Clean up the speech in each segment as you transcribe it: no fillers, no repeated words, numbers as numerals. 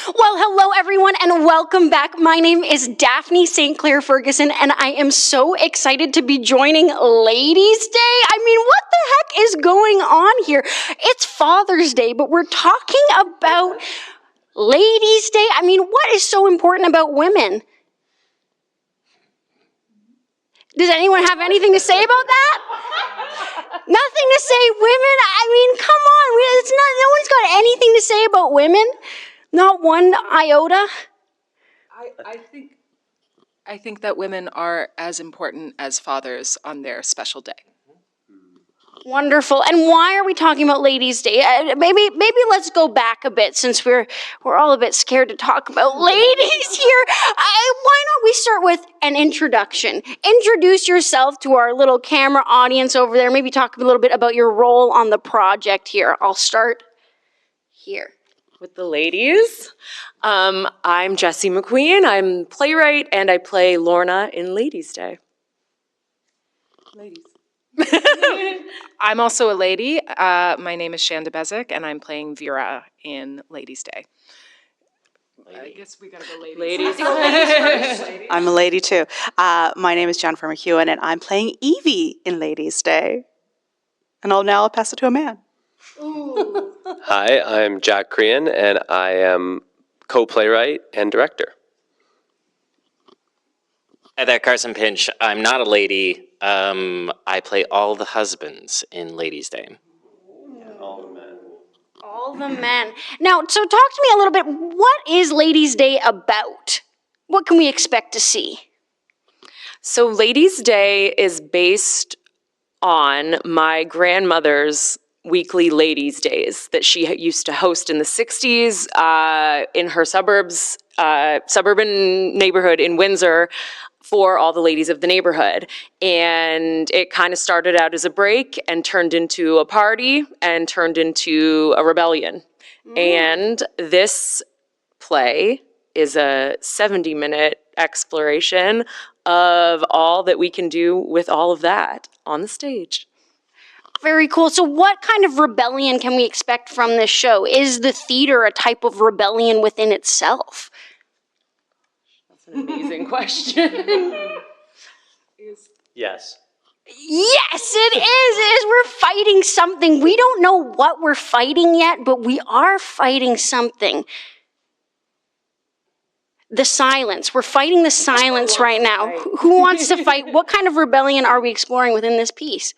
Well, hello everyone and welcome back. My name is Daphne St. Clair Ferguson and I am so excited to be joining Ladies Day. I mean, what the heck is going on here? It's Father's Day, but we're talking about Ladies Day. I mean, what is so important about women? Does anyone have anything to say about that? Nothing to say, women? I mean, come on. It's not. No one's got anything to say about women. Not one iota. I think that women are as important as fathers on their special day. Wonderful. And why are we talking about Ladies' Day? Maybe let's go back a bit since we're all a bit scared to talk about ladies here. Why not we start with an introduction? Introduce yourself to our little camera audience over there. Maybe talk a little bit about your role on the project here. I'll start here. With the ladies. I'm Jessie McQueen. I'm playwright and I play Lorna in Ladies Day. Ladies. I'm also a lady. My name is Shanda Bezic and I'm playing Vera in Ladies Day. I guess we gotta go ladies. Ladies. I'm a lady too. My name is Jennifer McEwen and I'm playing Evie in Ladies Day. And I'll pass it to a man. Ooh. Hi, I'm Jack Creaghan, and I am co-playwright and director. Hi there, Carson Pinch. I'm not a lady. I play all the husbands in Ladies Day. All the men. All the men. Now, so talk to me a little bit. What is Ladies' Day about? What can we expect to see? So Ladies Day is based on my grandmother's weekly ladies' days that she used to host in the 60s in her suburban neighborhood in Windsor for all the ladies of the neighborhood. And it kind of started out as a break and turned into a party and turned into a rebellion. And this play is a 70-minute exploration of all that we can do with all of that on the stage. Very cool. So what kind of rebellion can we expect from this show? Is the theater a type of rebellion within itself? That's an amazing question. Yes. Yes, it is. We're fighting something. We don't know what we're fighting yet, but we are fighting something. The silence. We're fighting the silence right now. Who wants to fight? What kind of rebellion are we exploring within this piece?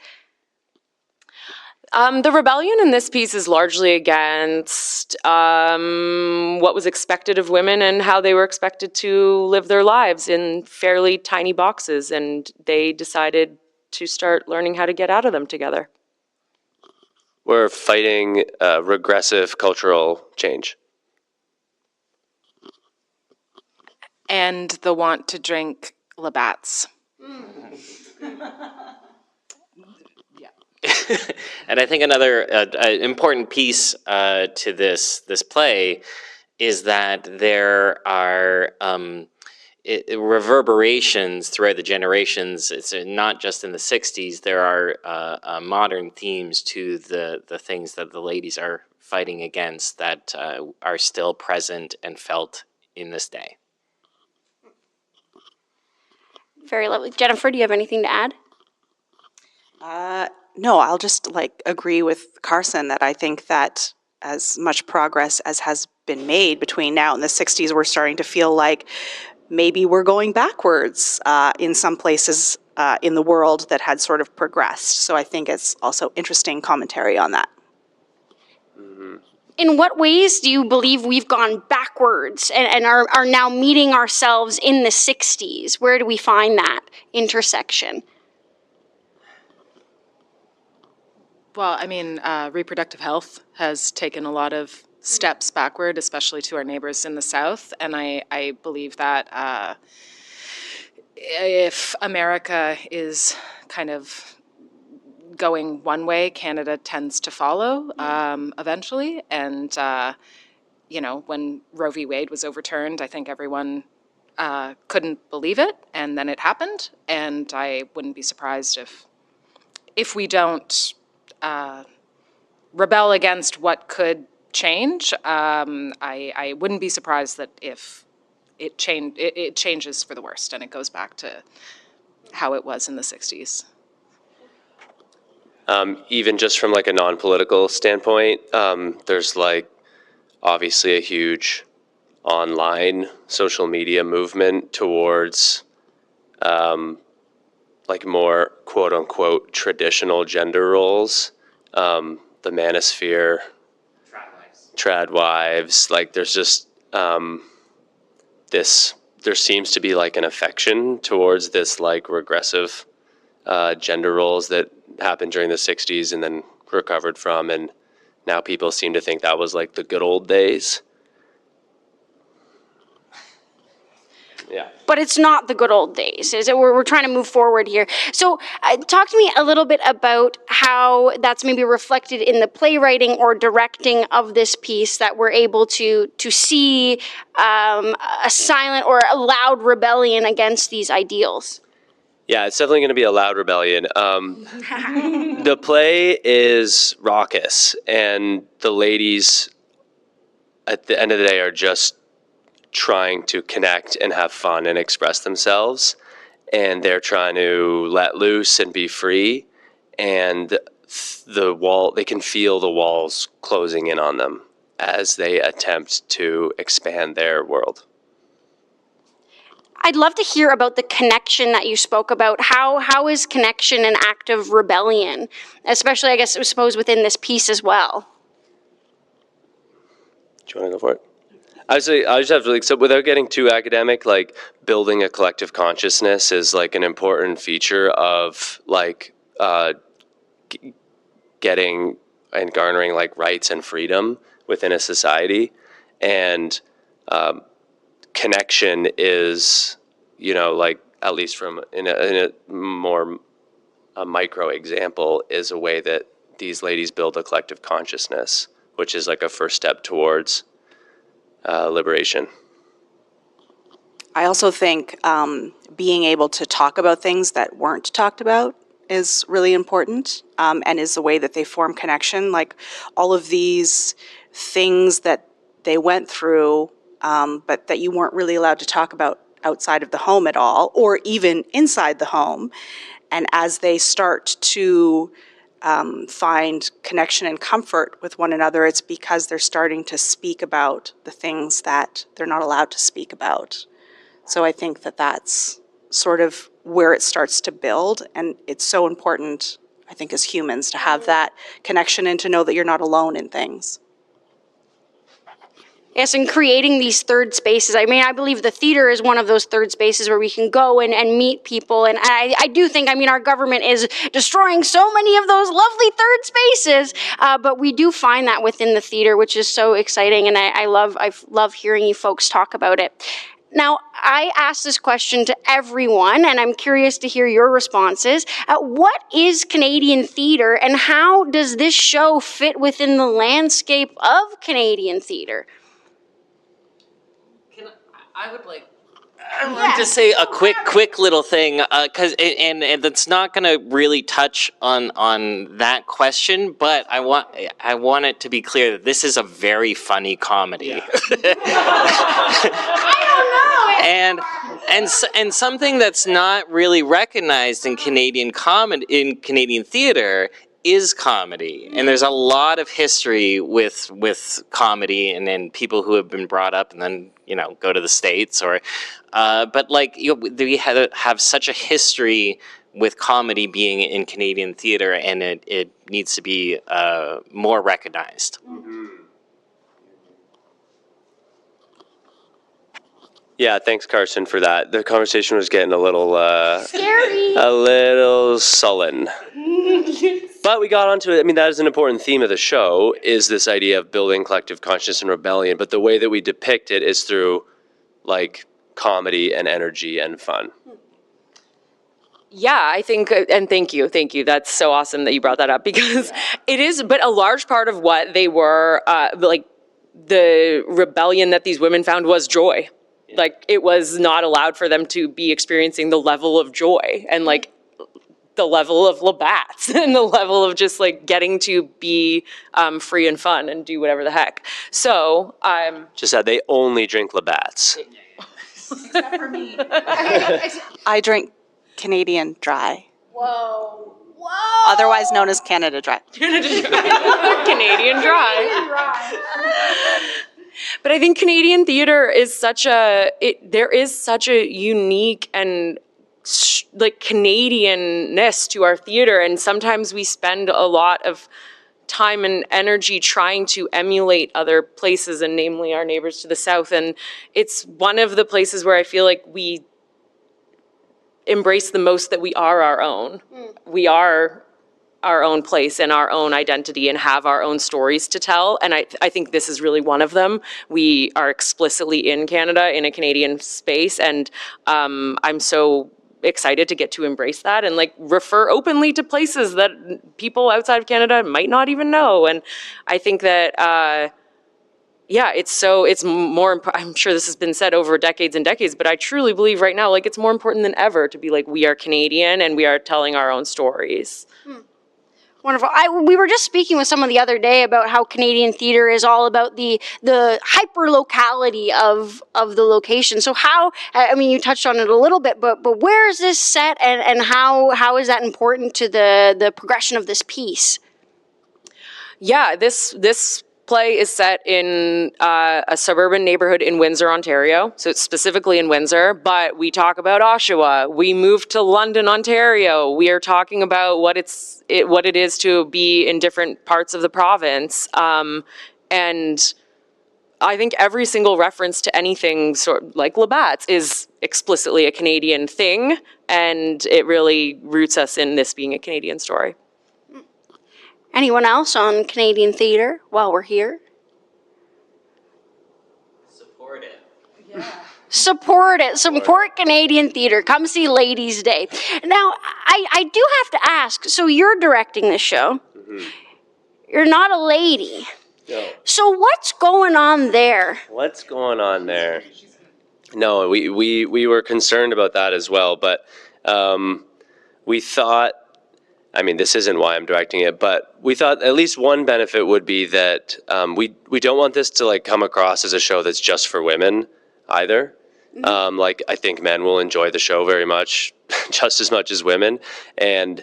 The rebellion in this piece is largely against what was expected of women and how they were expected to live their lives in fairly tiny boxes, and they decided to start learning how to get out of them together. We're fighting regressive cultural change. And the want to drink Labatt's. And I think another important piece to this play is that there are reverberations throughout the generations. It's not just in the 60s. There are modern themes to the things that the ladies are fighting against that are still present and felt in this day. Very lovely. Jennifer, do you have anything to add? No, I'll just agree with Carson that I think that as much progress as has been made between now and the 60s, we're starting to feel like maybe we're going backwards in some places in the world that had sort of progressed. So I think it's also interesting commentary on that. In what ways do you believe we've gone backwards and are now meeting ourselves in the 60s? Where do we find that intersection? Well, I mean, reproductive health has taken a lot of steps backward, especially to our neighbors in the South. And I believe that if America is kind of going one way, Canada tends to follow eventually. And, when Roe v. Wade was overturned, I think everyone couldn't believe it. And then it happened. And I wouldn't be surprised if we don't rebel against what could change. I wouldn't be surprised that if it changes for the worst and it goes back to how it was in the 60s. Even just from like a non-political standpoint, there's like obviously a huge online social media movement towards like more quote unquote traditional gender roles. The manosphere, trad wives, like there's just there seems to be like an affection towards this like regressive gender roles that happened during the 60s and then recovered from, and now people seem to think that was like the good old days. Yeah. But it's not the good old days. Is it? We're trying to move forward here. So talk to me a little bit about how that's maybe reflected in the playwriting or directing of this piece, that we're able to see a silent or a loud rebellion against these ideals. Yeah, it's definitely going to be a loud rebellion. The play is raucous, and the ladies at the end of the day are just trying to connect and have fun and express themselves, and they're trying to let loose and be free, and they can feel the walls closing in on them as they attempt to expand their world. I'd love to hear about the connection that you spoke about. How is connection an act of rebellion, especially, I suppose, within this piece as well? Do you want to go for it? I just have to, like, so without getting too academic, like building a collective consciousness is like an important feature of like getting and garnering like rights and freedom within a society. And connection is, like at least from in a more micro example, is a way that these ladies build a collective consciousness, which is like a first step towards liberation. I also think being able to talk about things that weren't talked about is really important, and is the way that they form connection. Like all of these things that they went through, but that you weren't really allowed to talk about outside of the home at all, or even inside the home. And as they start to find connection and comfort with one another, it's because they're starting to speak about the things that they're not allowed to speak about. So I think that that's sort of where it starts to build, and it's so important, I think, as humans to have that connection and to know that you're not alone in things. Yes, and creating these third spaces. I mean, I believe the theater is one of those third spaces where we can go and meet people. And I do think, our government is destroying so many of those lovely third spaces. But we do find that within the theater, which is so exciting. And I love hearing you folks talk about it. Now, I asked this question to everyone, and I'm curious to hear your responses. What is Canadian theater, and how does this show fit within the landscape of Canadian theater? I would like to say a quick little thing, because and it's not going to really touch on that question, but I want it to be clear that this is a very funny comedy. Yeah. I don't know. And something that's not really recognized in Canadian theater is comedy, and there's a lot of history with comedy, and then people who have been brought up and then go to the States, or but we have such a history with comedy being in Canadian theater, and it needs to be more recognized. Mm-hmm. Yeah, thanks, Carson, for that. The conversation was getting a little scary, a little sullen. But we got onto it. That is an important theme of the show, is this idea of building collective consciousness and rebellion. But the way that we depict it is through, like, comedy and energy and fun. Yeah, I think, and thank you. That's so awesome that you brought that up, because it is, but a large part of what they were, the rebellion that these women found was joy. Like, it was not allowed for them to be experiencing the level of joy. And, like, the level of Labatt's and the level of just like getting to be free and fun and do whatever the heck. So Just that they only drink Labatt's. Except for me. I drink Canadian Dry. Whoa. Otherwise known as Canada Dry. Canadian Dry. But I think Canadian theater is there is such a unique and like Canadianness to our theater, and sometimes we spend a lot of time and energy trying to emulate other places, and namely our neighbors to the south. And it's one of the places where I feel like we embrace the most that we are our own. We are our own place and our own identity and have our own stories to tell. And I think this is really one of them. We are explicitly in Canada, in a Canadian space, and I'm so excited to get to embrace that and like refer openly to places that people outside of Canada might not even know. And I think that it's more, I'm sure this has been said over decades and decades, but I truly believe right now, like, it's more important than ever to be like, we are Canadian and we are telling our own stories. Wonderful. We were just speaking with someone the other day about how Canadian theater is all about the hyper locality of the location. So how, I mean, you touched on it a little bit, but where is this set, and how is that important to the progression of this piece? Yeah, this play is set in a suburban neighborhood in Windsor, Ontario. So it's specifically in Windsor, but we talk about Oshawa. We moved to London, Ontario. We are talking about what it is to be in different parts of the province. And I think every single reference to anything sort of like Labatt's is explicitly a Canadian thing, and it really roots us in this being a Canadian story. Anyone else on Canadian theater while we're here? Support it. Support it. Support Canadian theater. Come see Ladies Day. Now, I do have to ask, so you're directing this show. Mm-hmm. You're not a lady. No. So what's going on there? What's going on there? No, we were concerned about that as well, but we thought, I mean, this isn't why I'm directing it, but we thought at least one benefit would be that we don't want this to like come across as a show that's just for women either. Mm-hmm. Like, I think men will enjoy the show very much, just as much as women. And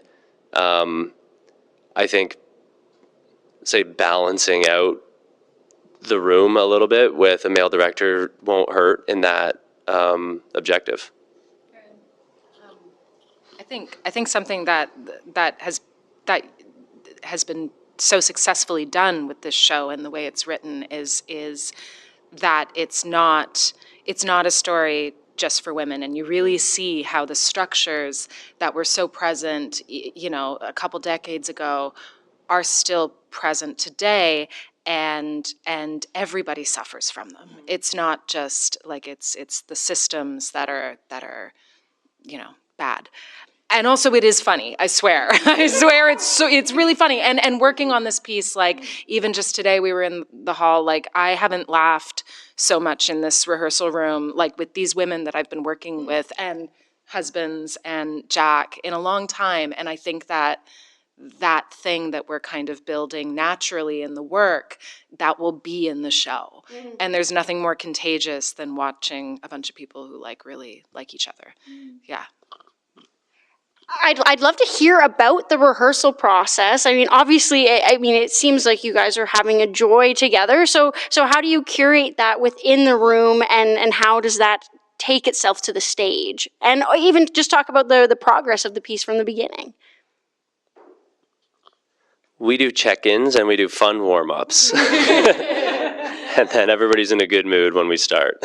I think, say, balancing out the room a little bit with a male director won't hurt in that objective. I think something that has been so successfully done with this show and the way it's written is that it's not a story just for women, and you really see how the structures that were so present, a couple decades ago, are still present today, and everybody suffers from them. It's not just like it's the systems that are bad. And also it is funny, I swear. I swear it's really funny. And working on this piece, like even just today we were in the hall, like I haven't laughed so much in this rehearsal room, like with these women that I've been working with and husbands and Jack in a long time. And I think that thing that we're kind of building naturally in the work, that will be in the show. Mm. And there's nothing more contagious than watching a bunch of people who like really like each other. Mm. Yeah. I'd love to hear about the rehearsal process. I mean, obviously, it seems like you guys are having a joy together. So how do you curate that within the room, and how does that take itself to the stage? And even just talk about the progress of the piece from the beginning. We do check-ins and we do fun warm-ups. And then everybody's in a good mood when we start.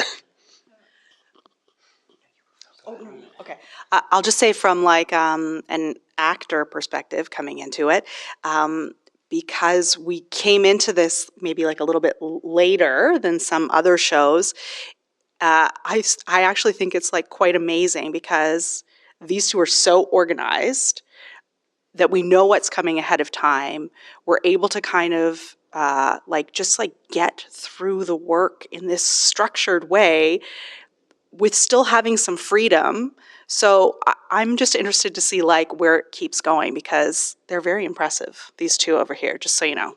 Okay. I'll just say from like an actor perspective coming into it, because we came into this maybe like a little bit later than some other shows, I actually think it's like quite amazing because these two are so organized that we know what's coming ahead of time. We're able to kind of just get through the work in this structured way with still having some freedom So I'm just interested to see like where it keeps going because they're very impressive, these two over here, just so you know.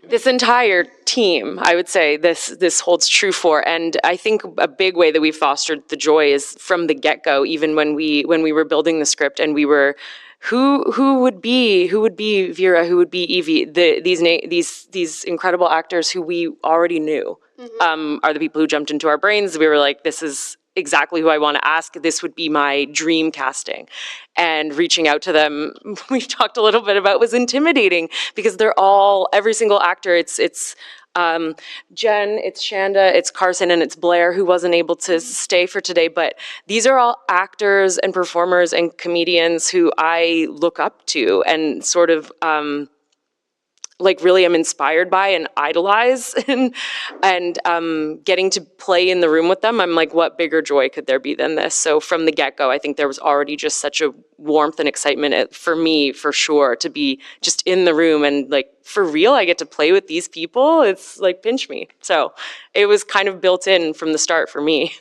This entire team, I would say, this holds true for, and I think a big way that we fostered the joy is from the get-go. Even when we were building the script, and we were, who would be Vera, who would be Evie? These incredible actors who we already knew are the people who jumped into our brains. We were like, this is exactly who I want to ask. This would be my dream casting. And reaching out to them, we talked a little bit about, was intimidating because they're all, every single actor, it's Jen, it's Shanda, it's Carson, and it's Blair, who wasn't able to stay for today. But these are all actors and performers and comedians who I look up to and sort of like really am inspired by and idolize, and getting to play in the room with them, I'm like, what bigger joy could there be than this? So from the get-go, I think there was already just such a warmth and excitement for me, for sure, to be just in the room and like, for real, I get to play with these people. It's like, pinch me. So it was kind of built in from the start for me.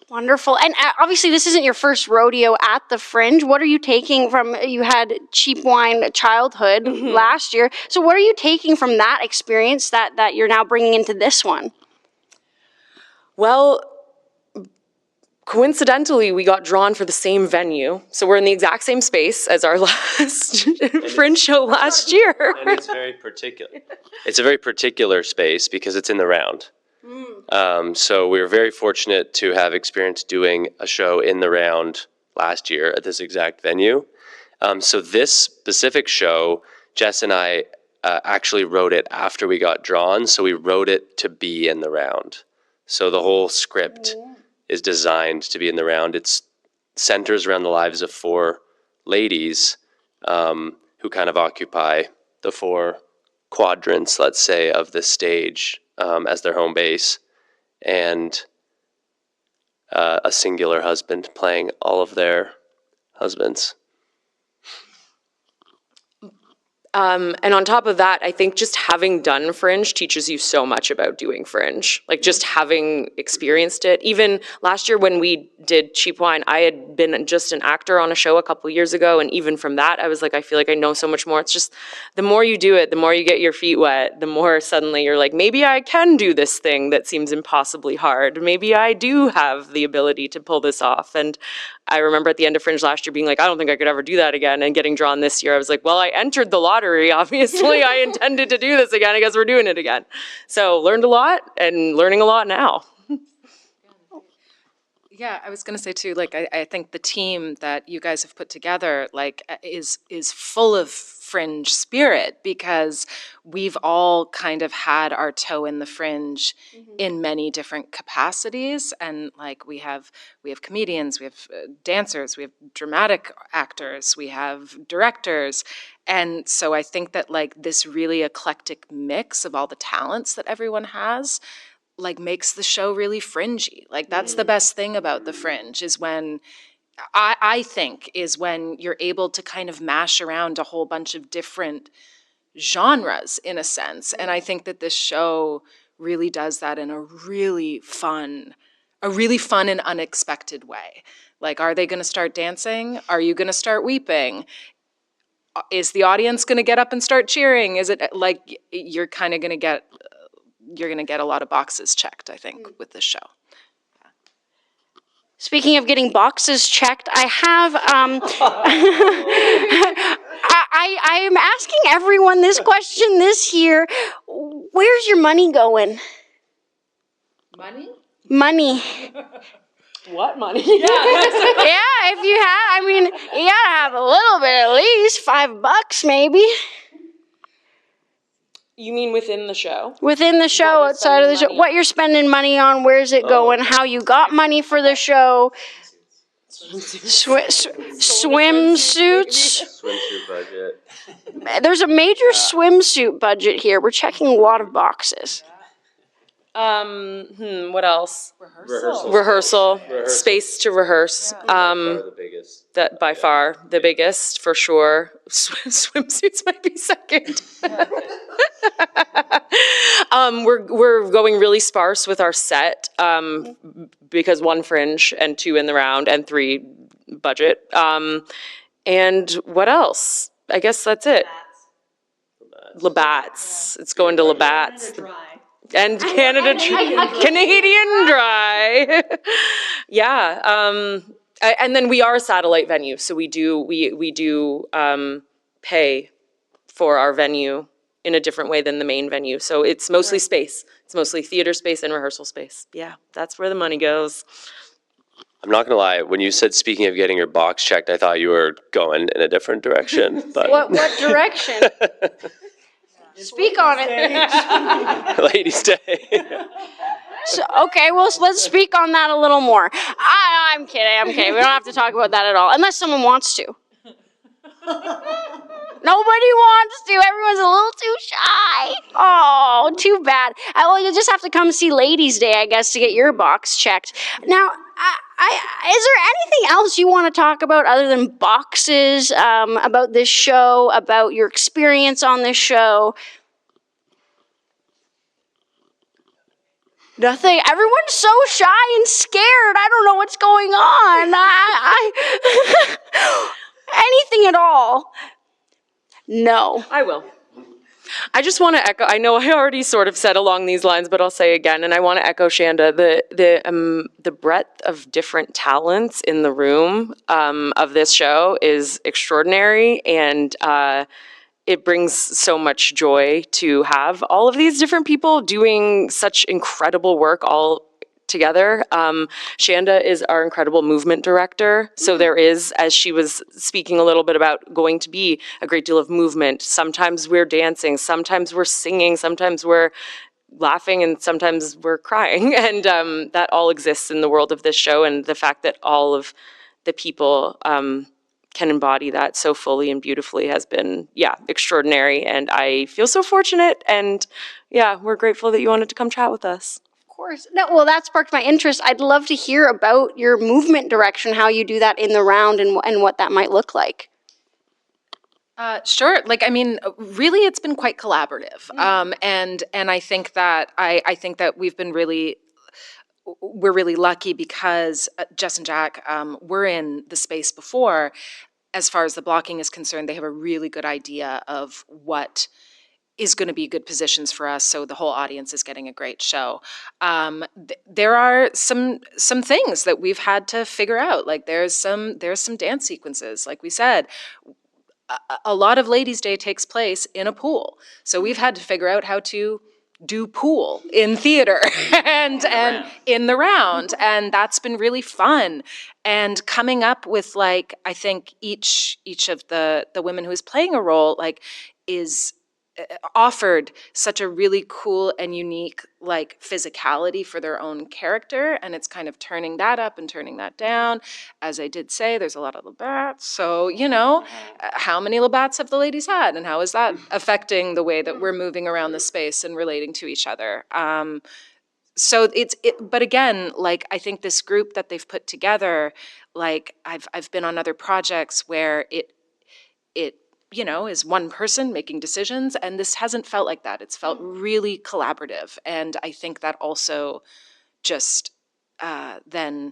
Wonderful. And obviously this isn't your first rodeo at the Fringe. What are you taking from, you had Cheap Wine Childhood last year. So what are you taking from that experience that you're now bringing into this one? Well, coincidentally, we got drawn for the same venue. So we're in the exact same space as our last Fringe show last year. And it's very particular. It's a very particular space because it's in the round. So we were very fortunate to have experience doing a show in the round last year at this exact venue. So this specific show, Jess and I actually wrote it after we got drawn. So we wrote it to be in the round. So the whole script is designed to be in the round. It centers around the lives of four ladies who kind of occupy the four quadrants, let's say, of the stage as their home base, and a singular husband playing all of their husbands. And on top of that, I think just having done Fringe teaches you so much about doing Fringe. Like just having experienced it. Even last year when we did Cheap Wine, I had been just an actor on a show a couple years ago. And even from that, I was like, I feel like I know so much more. It's just the more you do it, the more you get your feet wet, the more suddenly you're like, maybe I can do this thing that seems impossibly hard. Maybe I do have the ability to pull this off. And I remember at the end of Fringe last year being like, I don't think I could ever do that again. And getting drawn this year, I was like, well, I entered the lottery. Obviously, I intended to do this again. I guess we're doing it again. So learned a lot and learning a lot now. Yeah, I was going to say too, like, I think the team that you guys have put together, like, is full of Fringe spirit, because we've all kind of had our toe in the Fringe in many different capacities. And like, we have comedians, we have dancers, we have dramatic actors, we have directors. And so I think that like this really eclectic mix of all the talents that everyone has, like, makes the show really fringy. Like, that's the best thing about the Fringe, is when I think is when you're able to kind of mash around a whole bunch of different genres in a sense. And I think that this show really does that in a really fun and unexpected way. Like, are they going to start dancing? Are you going to start weeping? Is the audience going to get up and start cheering? Is it like you're kind of going to get a lot of boxes checked, I think, with this show. Speaking of getting boxes checked, I have, I am asking everyone this question this year. Where's your money going? Money. What money? Yeah, if you have, I mean, you gotta have a little bit, at least $5 maybe. You mean within the show? Within the show, outside of the show, what you're spending money on, where's it going, how you got money for the show. Swimsuits. Swimsuit budget. There's a major swimsuit budget here. We're checking a lot of boxes. What else? Rehearsal. Space to rehearse. The biggest. That by far the biggest, for sure. Swimsuits might be second. We're going really sparse with our set because 1 Fringe and 2 in the round and 3 budget. And what else? I guess that's it. Labatt's. It's going to Labatt's. And Canadian Dry. Yeah. And then we are a satellite venue, so we do pay for our venue in a different way than the main venue. So it's mostly space. It's mostly theater space and rehearsal space. Yeah, that's where the money goes. I'm not gonna lie. When you said speaking of getting your box checked, I thought you were going in a different direction. But What direction? Speak on it. Ladies' Day. So, okay, well, let's speak on that a little more. I'm kidding. We don't have to talk about that at all, unless someone wants to. Nobody wants to. Everyone's a little too shy. Oh, too bad. Well, you'll just have to come see Ladies Day, I guess, to get your box checked. Now, is there anything else you want to talk about other than boxes, about this show, about your experience on this show? Nothing. Everyone's so shy and scared. I don't know what's going on. Anything at all? No. I will. I just want to echo, I know I already sort of said along these lines, but I'll say again, and I want to echo Shanda, the breadth of different talents in the room of this show is extraordinary, and it brings so much joy to have all of these different people doing such incredible work all together. Shanda is our incredible movement director. So there is, as she was speaking a little bit about, going to be a great deal of movement. Sometimes we're dancing, sometimes we're singing, sometimes we're laughing, and sometimes we're crying. And that all exists in the world of this show. And the fact that all of the people can embody that so fully and beautifully has been, extraordinary. And I feel so fortunate. And we're grateful that you wanted to come chat with us. Course. No, well, that sparked my interest. I'd love to hear about your movement direction, how you do that in the round, and what that might look like. Sure. Really, it's been quite collaborative, and I think that we've been we're really lucky because Jess and Jack were in the space before. As far as the blocking is concerned, they have a really good idea of what is going to be good positions for us, so the whole audience is getting a great show. There are some things that we've had to figure out. Like there's some dance sequences. Like we said, a lot of Ladies' Day takes place in a pool, so we've had to figure out how to do pool in theater and in the round, and that's been really fun. And coming up with, like, I think each of the women who is playing a role, like, is offered such a really cool and unique, like, physicality for their own character, and it's kind of turning that up and turning that down. As I did say, there's a lot of Labatt's, so how many Labatt's have the ladies had, and how is that affecting the way that we're moving around the space and relating to each other? So but again, like, I think this group that they've put together, like, I've been on other projects where it is one person making decisions, and this hasn't felt like that. It's felt really collaborative, and I think that also just then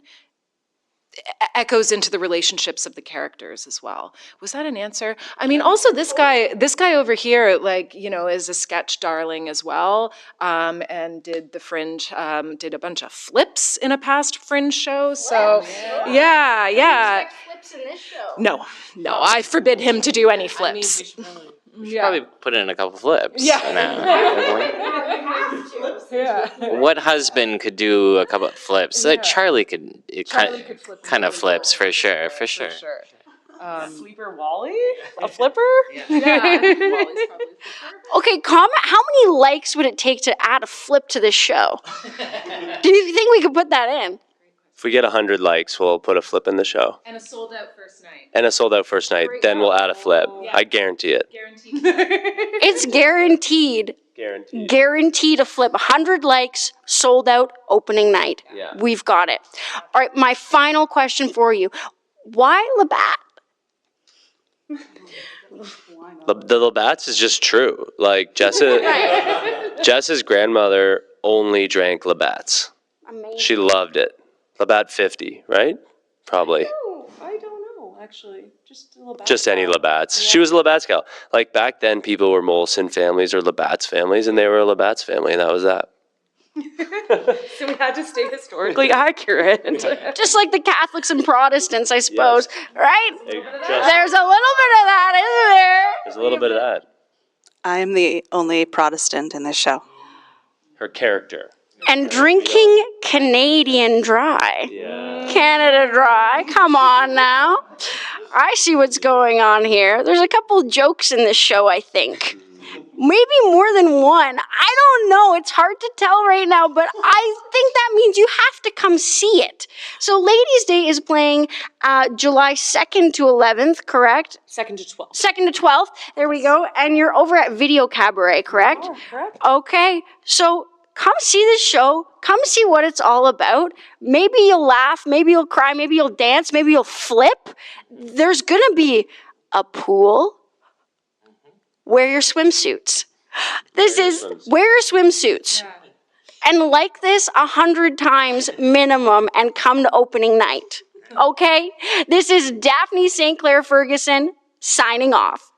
echoes into the relationships of the characters as well. Was that an answer? I mean, also this guy over here, like, is a sketch darling as well, and did the Fringe, did a bunch of flips in a past Fringe show. So yeah. Flips in this show. No, I forbid him to do any flips. We should probably put in a couple flips. What husband could do a couple of flips? Charlie could kind of flips for sure. Sleeper Wally? A flipper? Yeah. Wally's probably flipper. Okay, comment. How many likes would it take to add a flip to this show? Do you think we could put that in? If we get 100 likes, we'll put a flip in the show. And a sold out first night. Then we'll add a flip. Yeah. I guarantee it. Guaranteed. It's guaranteed. Guaranteed a flip. 100 likes, sold out, opening night. Yeah. We've got it. All right, my final question for you. Why Labatt? The Labatt's is just true. Like, Jessa Jess's grandmother only drank Labatt's. Amazing. She loved it. Labatt 50, right? Probably. Oh, I don't know, actually. Just a little Just any Labatt's. She was a Labatt's gal. Like back then, people were Molson families or Labatt's families, and they were a Labatt's family, and that was that. So we had to stay historically accurate. Just like the Catholics and Protestants, I suppose, right? There's a little bit of that, isn't there? There's a little bit of that. I am the only Protestant in this show. Her character. And drinking Canadian Dry. Yeah. Canada Dry. Come on now. I see what's going on here. There's a couple jokes in this show, I think. Maybe more than one. I don't know. It's hard to tell right now, but I think that means you have to come see it. So Ladies Day is playing July 2nd to 11th, correct? 2nd to 12th. 2nd to 12th. There we go. And you're over at Video Cabaret, correct? Oh, correct. Okay. So come see the show. Come see what it's all about. Maybe you'll laugh. Maybe you'll cry. Maybe you'll dance. Maybe you'll flip. There's going to be a pool. Wear your swimsuits. Wear your swimsuits. And like this 100 times minimum and come to opening night. Okay? This is Daphne St. Clair Ferguson signing off.